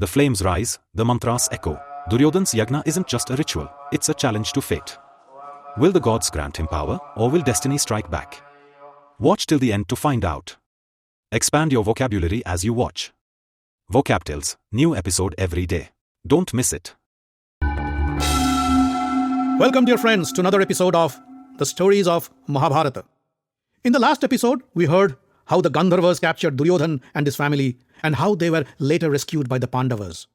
The flames rise, the mantras echo. Duryodhana's Yagna isn't just a ritual, it's a challenge to fate. Will the gods grant him power, or will destiny strike back? Watch till the end to find out. Expand your vocabulary as you watch. VocabTales, new episode every day. Don't miss it. Welcome, dear friends, to another episode of the stories of Mahabharata. In the last episode, we heard how the Gandharvas captured Duryodhana and his family and how they were later rescued by the Pandavas.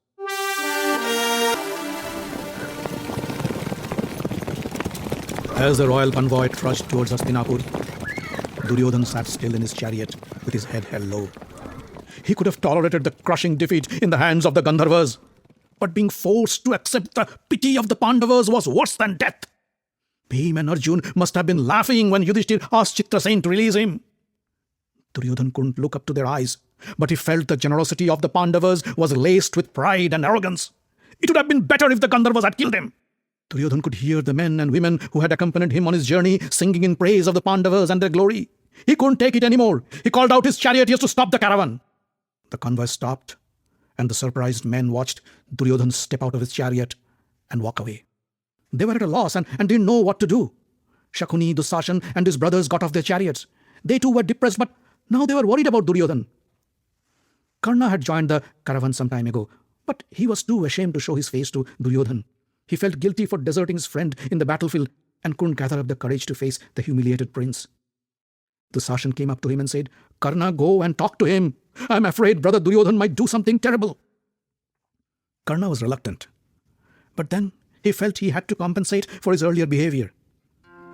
As the royal convoy trudged towards Hastinapur, Duryodhana sat still in his chariot with his head held low. He could have tolerated the crushing defeat in the hands of the Gandharvas, but being forced to accept the pity of the Pandavas was worse than death. Bhima and Arjun must have been laughing when Yudhishthir asked Chitrasen to release him. Duryodhana couldn't look up to their eyes, but he felt the generosity of the Pandavas was laced with pride and arrogance. It would have been better if the Gandharvas had killed him. Duryodhana could hear the men and women who had accompanied him on his journey singing in praise of the Pandavas and their glory. He couldn't take it anymore. He called out his charioteers to stop the caravan. The convoy stopped, and the surprised men watched Duryodhana step out of his chariot and walk away. They were at a loss and didn't know what to do. Shakuni, Dusashan, and his brothers got off their chariots. They too were depressed, but now they were worried about Duryodhana. Karna had joined the caravan some time ago, but he was too ashamed to show his face to Duryodhana. He felt guilty for deserting his friend in the battlefield and couldn't gather up the courage to face the humiliated prince. Dusashan came up to him and said, "Karna, go and talk to him. I'm afraid brother Duryodhana might do something terrible." Karna was reluctant, but then he felt he had to compensate for his earlier behavior.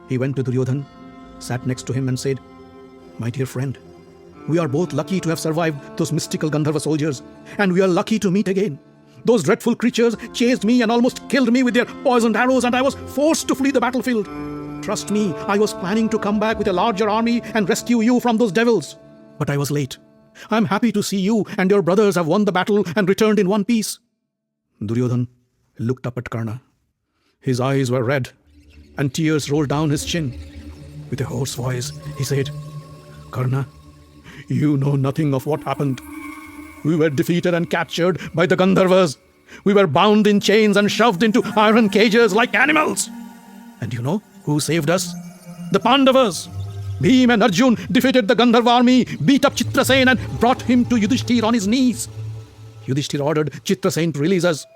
He went to Duryodhana, sat next to him and said, "My dear friend, we are both lucky to have survived those mystical Gandharva soldiers, and we are lucky to meet again. Those dreadful creatures chased me and almost killed me with their poisoned arrows, and I was forced to flee the battlefield. Trust me, I was planning to come back with a larger army and rescue you from those devils. But I was late. I'm happy to see you and your brothers have won the battle and returned in one piece." Duryodhana looked up at Karna. His eyes were red, and tears rolled down his chin. With a hoarse voice, he said, "Karna, you know nothing of what happened. We were defeated and captured by the Gandharvas. We were bound in chains and shoved into iron cages like animals. And you know who saved us? The Pandavas. Bhima and Arjun defeated the Gandharva army, beat up Chitrasen and brought him to Yudhishthir on his knees. Yudhishthir ordered Chitrasen to release us.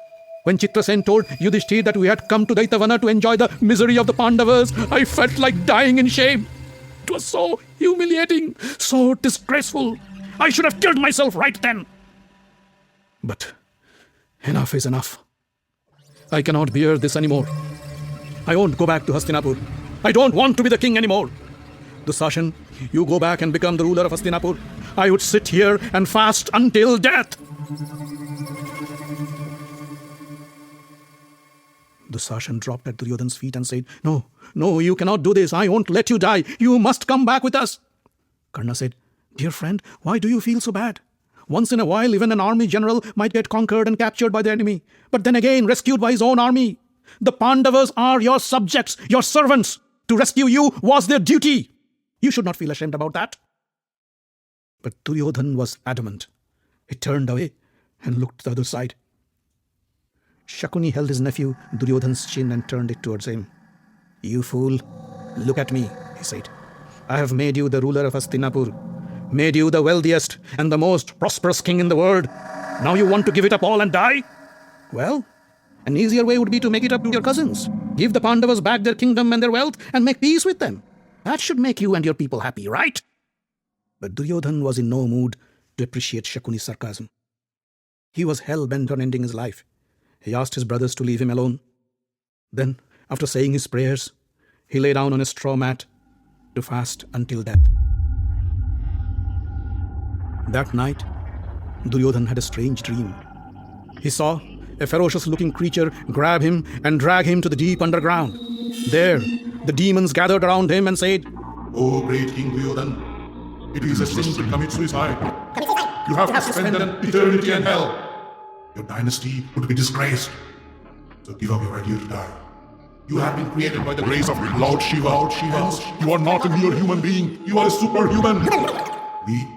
When Chitrasen told Yudhishthir that we had come to Daitavana to enjoy the misery of the Pandavas, I felt like dying in shame. It was so humiliating, so disgraceful. I should have killed myself right then. But enough is enough. I cannot bear this anymore. I won't go back to Hastinapur. I don't want to be the king anymore. Dusashan, you go back and become the ruler of Hastinapur. I would sit here and fast until death." Dusashan dropped at Duryodhana's feet and said, No, you cannot do this. I won't let you die. You must come back with us." Karna said, "Dear friend, why do you feel so bad? Once in a while, even an army general might get conquered and captured by the enemy, but then again rescued by his own army. The Pandavas are your subjects, your servants. To rescue you was their duty. You should not feel ashamed about that." But Duryodhana was adamant. He turned away and looked to the other side. Shakuni held his nephew Duryodhana's chin and turned it towards him. "You fool, look at me," he said. "I have made you the ruler of Hastinapur, made you the wealthiest and the most prosperous king in the world. Now you want to give it up all and die? Well, an easier way would be to make it up to your cousins. Give the Pandavas back their kingdom and their wealth and make peace with them. That should make you and your people happy, right?" But Duryodhana was in no mood to appreciate Shakuni's sarcasm. He was hell-bent on ending his life. He asked his brothers to leave him alone. Then, after saying his prayers, he lay down on a straw mat to fast until death. That night, Duryodhana had a strange dream. He saw a ferocious-looking creature grab him and drag him to the deep underground. There, the demons gathered around him and said, "O great King Duryodhana, it is a sin to commit suicide. You have to spend an eternity in hell. Your dynasty would be disgraced. So give up your idea to die. You have been created by the grace of Lord Shiva. Hence, you are not a mere human being. You are a superhuman. We,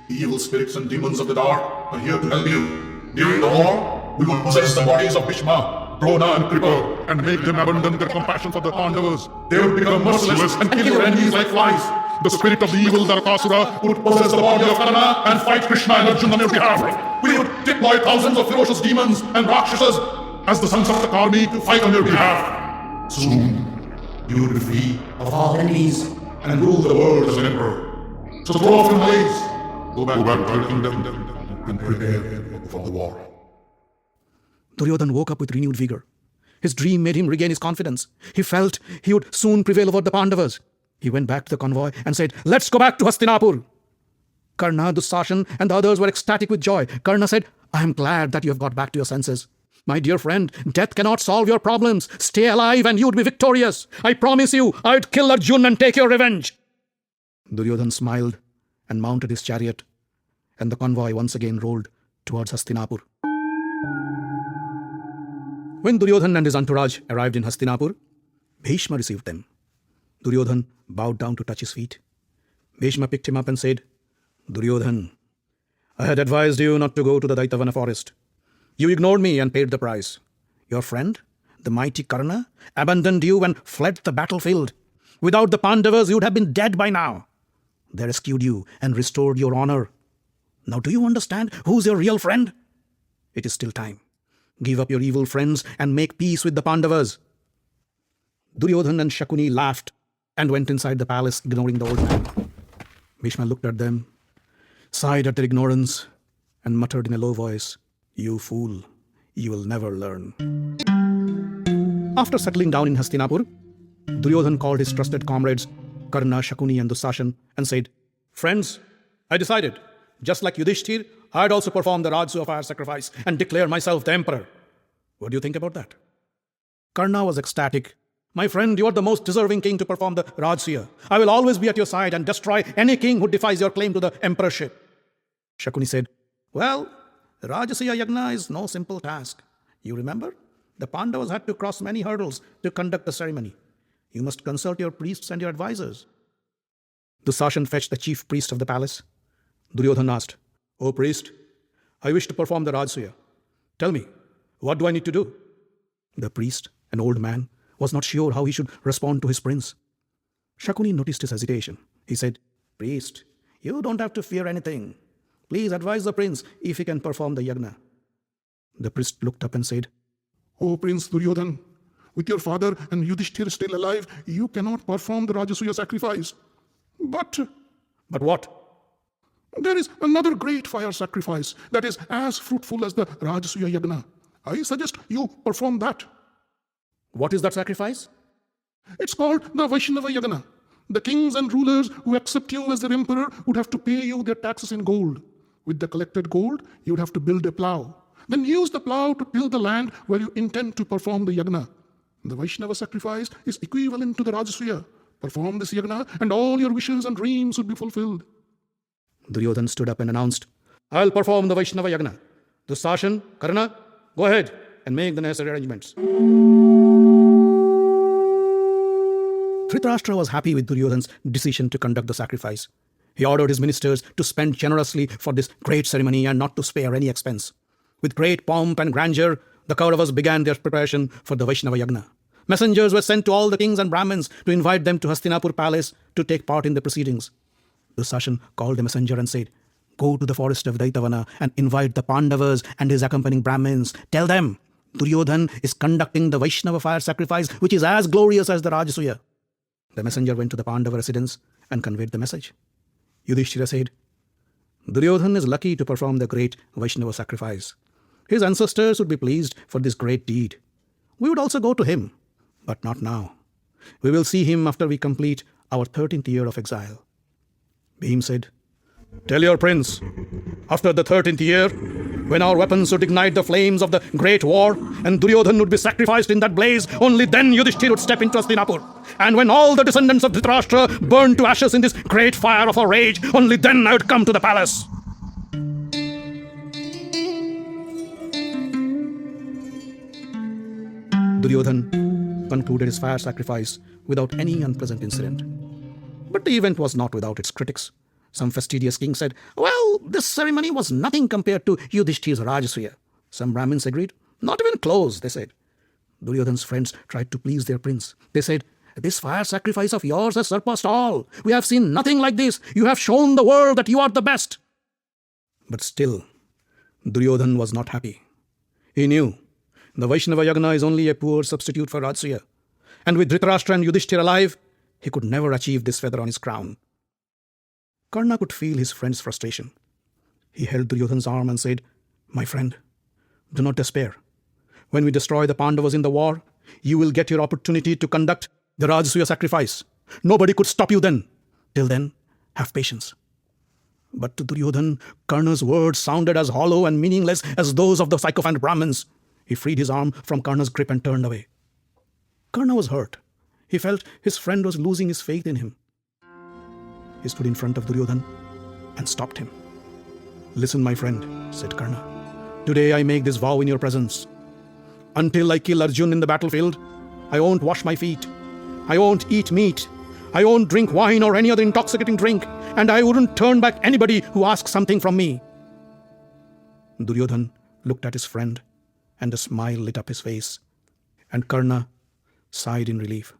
the evil spirits and demons of the dark, are here to help you. During the war, We will possess the bodies of Bhishma, Drona and Kripa and make them abandon their compassion for the Pandavas. They will become merciless and kill your enemies like flies. The spirit of the evil Darakasura would possess the body of Karna and fight Krishna and Arjuna on your behalf. We would deploy thousands of ferocious demons and Rakshasas as the sons of the army to fight on your behalf. Soon, you will be free of all enemies and rule the world as an emperor. So throw off your blades, go back to your kingdom and prepare for the war. Duryodhana woke up with renewed vigor. His dream made him regain his confidence. He felt he would soon prevail over the Pandavas. He went back to the convoy and said, "Let's go back to Hastinapur." Karna, Dusashan and the others were ecstatic with joy. Karna said, "I am glad that you have got back to your senses. My dear friend, death cannot solve your problems. Stay alive and you would be victorious. I promise you, I would kill Arjun and take your revenge." Duryodhana smiled and mounted his chariot, and the convoy once again rolled towards Hastinapur. When Duryodhana and his entourage arrived in Hastinapur, Bhishma received them. Duryodhana bowed down to touch his feet. Bhishma picked him up and said, "Duryodhana, I had advised you not to go to the Daitavana forest. You ignored me and paid the price. Your friend, the mighty Karna, abandoned you and fled the battlefield. Without the Pandavas, you would have been dead by now. They rescued you and restored your honor. Now do you understand who's your real friend? It is still time. Give up your evil friends and make peace with the Pandavas." Duryodhana and Shakuni laughed and went inside the palace, ignoring the old man. Bhishma looked at them, sighed at their ignorance, and muttered in a low voice, "You fool, you will never learn." After settling down in Hastinapur, Duryodhana called his trusted comrades, Karna, Shakuni and Dusashan, and said, "Friends, I decided, just like Yudhishthir, I'd also perform the Rajasuya fire sacrifice and declare myself the emperor. What do you think about that?" Karna was ecstatic. "My friend, you are the most deserving king to perform the Rajasuya. I will always be at your side and destroy any king who defies your claim to the emperorship." Shakuni said, "Well, the Rajasuya Yajna is no simple task. You remember? The Pandavas had to cross many hurdles to conduct the ceremony. You must consult your priests and your advisors." Dusashan fetched the chief priest of the palace. Duryodhana asked, "O priest, I wish to perform the Rajasuya. Tell me, what do I need to do?" The priest, an old man, was not sure how he should respond to his prince. Shakuni noticed his hesitation. He said, "Priest, you don't have to fear anything. Please advise the prince if he can perform the Yagna." The priest looked up and said, O Prince Duryodhana, with your father and Yudhishthir still alive, you cannot perform the Rajasuya sacrifice. But what? There is another great fire sacrifice that is as fruitful as the Rajasuya Yagna. I suggest you perform that. What is that sacrifice? It's called the Vaishnava Yagna. The kings and rulers who accept you as their emperor would have to pay you their taxes in gold. With the collected gold, you would have to build a plow. Then use the plow to till the land where you intend to perform the Yagna. The Vaishnava sacrifice is equivalent to the Rajasuya. Perform this Yagna and all your wishes and dreams would be fulfilled. Duryodhana stood up and announced, "I'll perform the Vaishnava Yagna. Dusashan, Karna, go ahead and make the necessary arrangements." Dhritarashtra was happy with Duryodhana's decision to conduct the sacrifice. He ordered his ministers to spend generously for this great ceremony and not to spare any expense. With great pomp and grandeur, the Kauravas began their preparation for the Vaishnava Yagna. Messengers were sent to all the kings and Brahmins to invite them to Hastinapur palace to take part in the proceedings. Dusashan called the messenger and said, "Go to the forest of Daitavana and invite the Pandavas and his accompanying Brahmins. Tell them, Duryodhana is conducting the Vaishnava fire sacrifice, which is as glorious as the Rajasuya." The messenger went to the Pandava residence and conveyed the message. Yudhishthira said, "Duryodhana is lucky to perform the great Vaishnava sacrifice. His ancestors would be pleased for this great deed. We would also go to him, but not now. We will see him after we complete our 13th year of exile." Bhim said, "Tell your prince, after the 13th year, when our weapons would ignite the flames of the great war and Duryodhana would be sacrificed in that blaze, only then Yudhishthir would step into Hastinapur. And when all the descendants of Dhritarashtra burned to ashes in this great fire of our rage, only then I would come to the palace." Duryodhana concluded his fire sacrifice without any unpleasant incident. But the event was not without its critics. Some fastidious king said, "Well, this ceremony was nothing compared to Yudhishthir's Rajasuya. Some Brahmins agreed. Not even close, they said. Duryodhana's friends tried to please their prince. They said, "This fire sacrifice of yours has surpassed all. We have seen nothing like this. You have shown the world that you are the best." But still, Duryodhana was not happy. He knew the Vaishnava Yagna is only a poor substitute for Rajasuya. And with Dhritarashtra and Yudhishthira alive, he could never achieve this feather on his crown. Karna could feel his friend's frustration. He held Duryodhana's arm and said, "My friend, do not despair. When we destroy the Pandavas in the war, you will get your opportunity to conduct the Rajasuya sacrifice. Nobody could stop you then. Till then, have patience." But to Duryodhana, Karna's words sounded as hollow and meaningless as those of the sycophant Brahmins. He freed his arm from Karna's grip and turned away. Karna was hurt. He felt his friend was losing his faith in him. He stood in front of Duryodhana and stopped him. "Listen, my friend," said Karna. "Today I make this vow in your presence. Until I kill Arjun in the battlefield, I won't wash my feet. I won't eat meat. I won't drink wine or any other intoxicating drink. And I wouldn't turn back anybody who asks something from me." Duryodhana looked at his friend, and a smile lit up his face. And Karna sighed in relief.